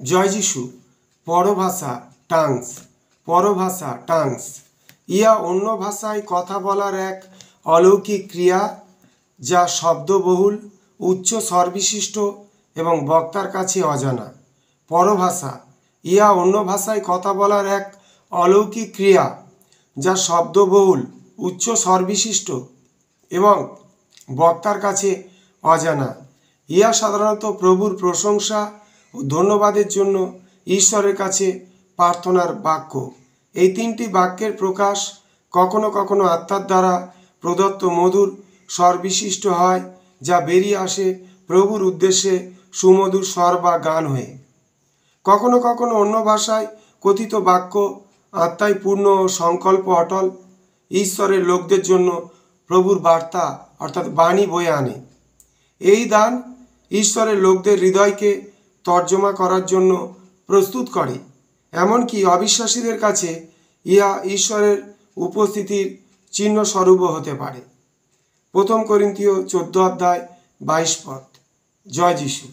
জয় যিশু। পরভাষা টাংস। পরভাষা টাংস ইয়া অন্য ভাষায় কথা বলার এক অলৌকিক ক্রিয়া, যা শব্দবহুল, উচ্চ স্বরবিশিষ্ট এবং বক্তার কাছে অজানা। পরভাষা ইয়া অন্য ভাষায় কথা বলার এক অলৌকিক ক্রিয়া, যা শব্দবহুল, উচ্চ স্বরবিশিষ্ট এবং বক্তার কাছে অজানা। ইয়া সাধারণত প্রভুর প্রশংসা ও ধন্যবাদের জন্য ঈশ্বরের কাছে প্রার্থনার বাক্য। এই তিনটি বাক্যের প্রকাশ কখনো কখনো আত্মার দ্বারা প্রদত্ত মধুর স্বরবিশিষ্ট হয়, যা বেরিয়ে আসে প্রভুর উদ্দেশ্যে সুমধুর স্বর বা গান হয়ে। কখনো কখনো অন্য ভাষায় কথিত বাক্য আত্মায় পূর্ণ ও সংকল্প অটল ঈশ্বরের লোকদের জন্য প্রভুর বার্তা অর্থাৎ বাণী বয়ে আনে। এই দান ঈশ্বরের লোকদের হৃদয়কে তর্জমা করার জন্য প্রস্তুত করে, এমনকি অবিশ্বাসীদের কাছে ইহা ঈশ্বরের উপস্থিতির চিহ্নস্বরূপও হতে পারে। 1 করিন্থীয় 14 অধ্যায় 22 পদ। জয় যিশু।